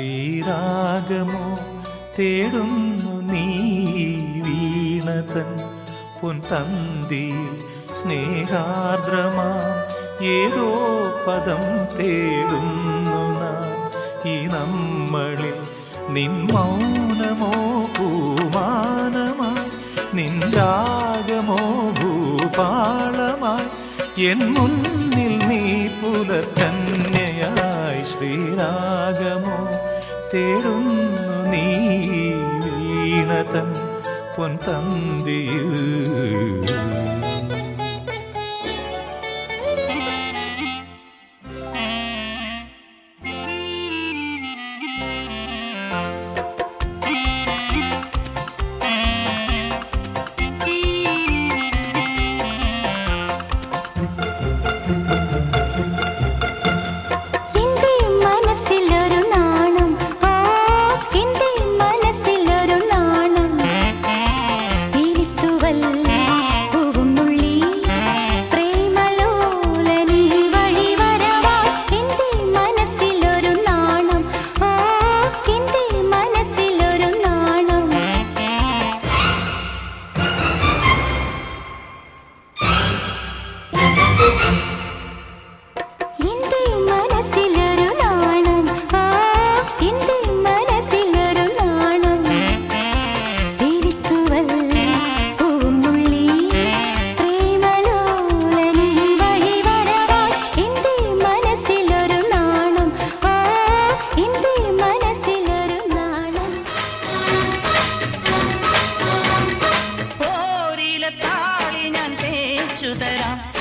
ശ്രീരാഗമോ തേടുന്നു നീ വീണതൻ പൊൻതന്തിയിൽ സ്നേഹാർദ്രമാ ഏതോ പദം തേടുന്നു നാം ഈ നമ്മളിൽ നിൻ മൗനമോ പൂമാനമായി നിൻ രാഗമോ ഭൂപാളമായി എൻ മുന്നിൽ നീ പുലർക്കന്യയായി ശ്രീരാഗമോ തേടുന്നു നീ വീണതൻ പൊൻതന്തിയിൽ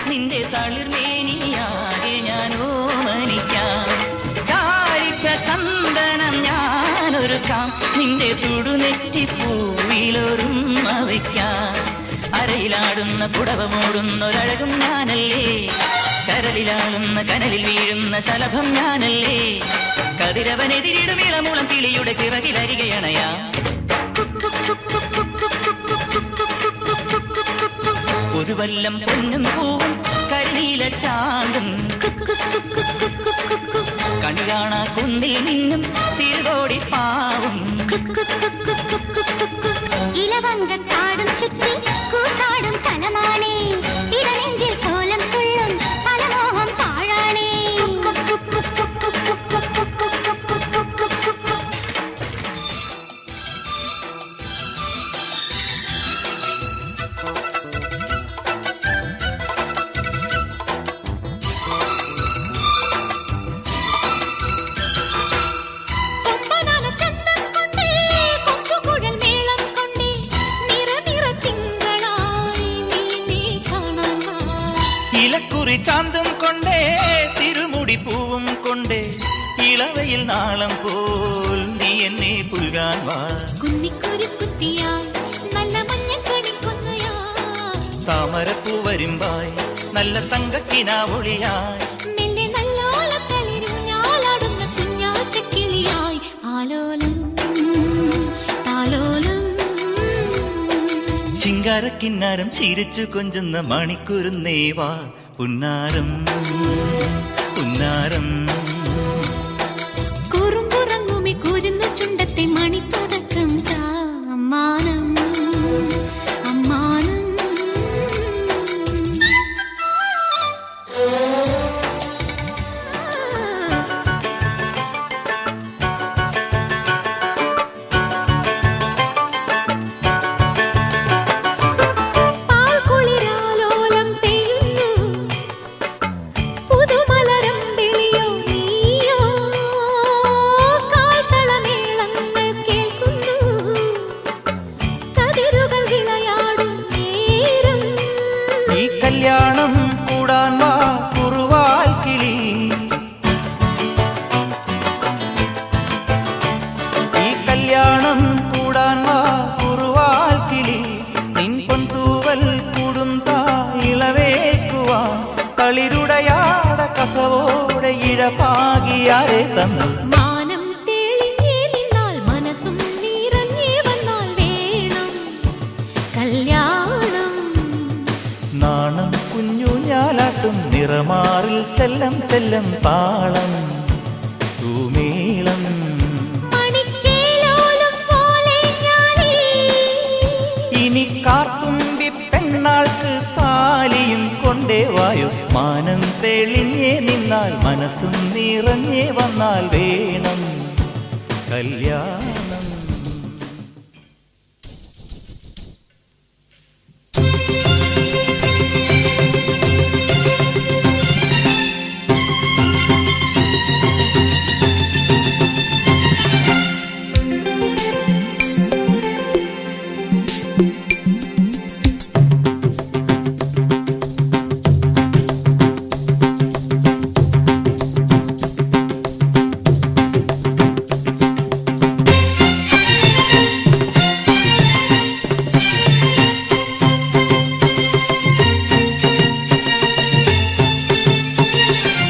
നിന്റെ തളിർമേനിയാകെ ഞാനോ മനിക്കാം ചാരിച്ച ചന്ദനം ഞാനൊരുക്കാം നിന്റെ തുടുനെറ്റിപ്പൂവിലൊരുമ വയ്ക്കാം അരയിലാടുന്ന പുടവ മൂടുന്നൊരഴകും ഞാനല്ലേ കരളിലാളുന്ന കനലിൽ വീഴുന്ന ശലഭം ഞാനല്ലേ കതിരവനെതിരിടും ഇളമുളം കിളിയുടെ ചിറകിലരികയണയാ ഒരു വല്ലം പൊന്നും പൂവും കരിനീല ചാന്തും കണി കാണാ കുന്നിൽ നിന്നും തിരുകോടി പാവും ഇലവങ്കത്താടും ചുറ്റി കൂത്താടും തലമാണേ ഇടനെഞ്ചിൽ കോലം തുള്ളും പലമോഹം പാഴാണേ ഇലക്കുറി ചാന്തും കൊണ്ടേ തിരുമുടി പൂവും കൊണ്ടേ ഇളവയിൽ നാളം പോൽ നീ എന്നെ പുൽകാൻ വാ താമരപ്പൂ വരുമ്പായി നല്ല തങ്കക്കിനാവൊളിയായി ചിങ്കാരക്കിന്നാരം ചിരിച്ചു കൊഞ്ചുന്ന മണിക്കുരുന്നേവാ പുന്നാരം പുന്നാരം കുറുമ്പുറങ്ങുമി കുരുന്ന ചുണ്ടത്തെ മണിപ്പതക്കം അമ്മാനം അമ്മാനം കല്യാണം കൂടാൻ കസവോടെ ഇഴപാകിയാരെ തന്നു മാനം തെളിഞ്ഞേ നിന്നാൽ മനസ്സും നിറഞ്ഞേ വന്നാൽ വേണം കല്യാണം. നാണം കുഞ്ഞു ഞാലാട്ടും നിറമാറിൽ ചെല്ലം ചെല്ലം താളം തൂമേളം മണിച്ചേലോലും പോലെ ഞാനേ ഇനി കാർത്തുമ്പി പെണ്ണാൾക്ക് താലിയും കൊണ്ടേ വായു മാനം തെളിഞ്ഞേ നിന്നാൽ മനസ്സും നിറഞ്ഞേ വന്നാൽ വേണം കല്യാണം.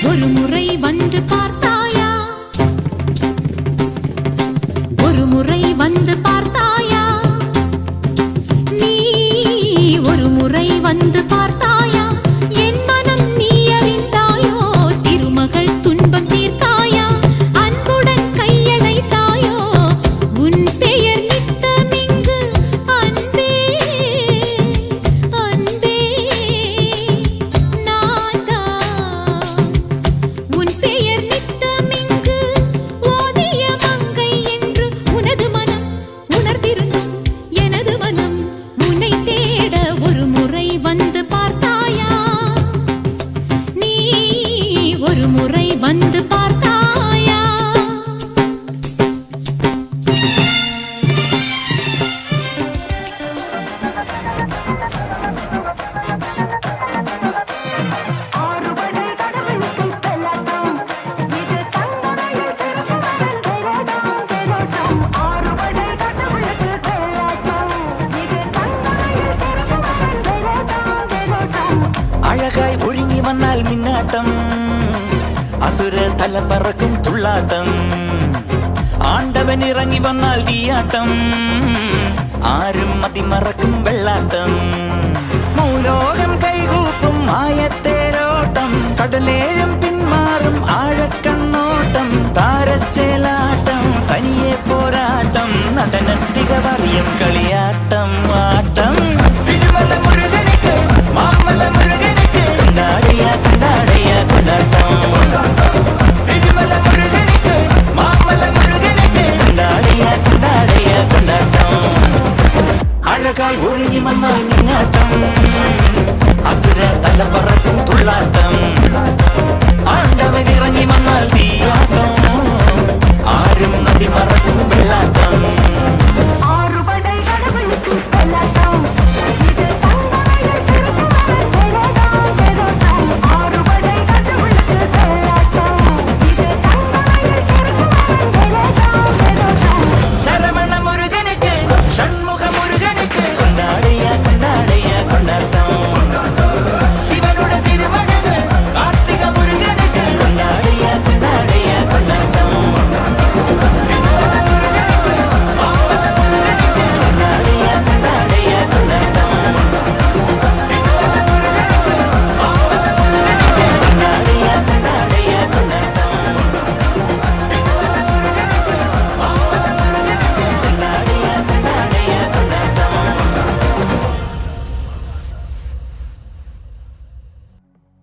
ஒரு முறை வந்து பார்த்தாயா, ஒரு முறை வந்து பார்த்தாயா, நீ ஒரு முறை வந்து பார்த்தாயா, என் மனம் நீ அறிந்தாயோ, திருமகள் துன்பம் தீர்த்தாயா, அன்புடன் கையணைத்தாயோ, உன் பெயர் நித்தமிங்கு அன்பே அன்பே நான்தான் உன் பெயர் நித்தமிங்கு ஓதிய மங்கை என்று உனது மனம் உணர்ந்திருந்தும் எனது மனம் உன்னை தேட ஒரு முறை வந்து பார்த்தாயா, நீ ஒரு முறை வந்து பார்த்தாயா. അഴകായി ഒരുങ്ങി വന്നാൽ മിന്നാട്ടം അസുര തല പറക്കും തുള്ളാട്ടം ആണ്ടവൻ ഇറങ്ങി വന്നാൽ തീയാട്ടം ആരും മതിമറക്കും വെള്ളാട്ടം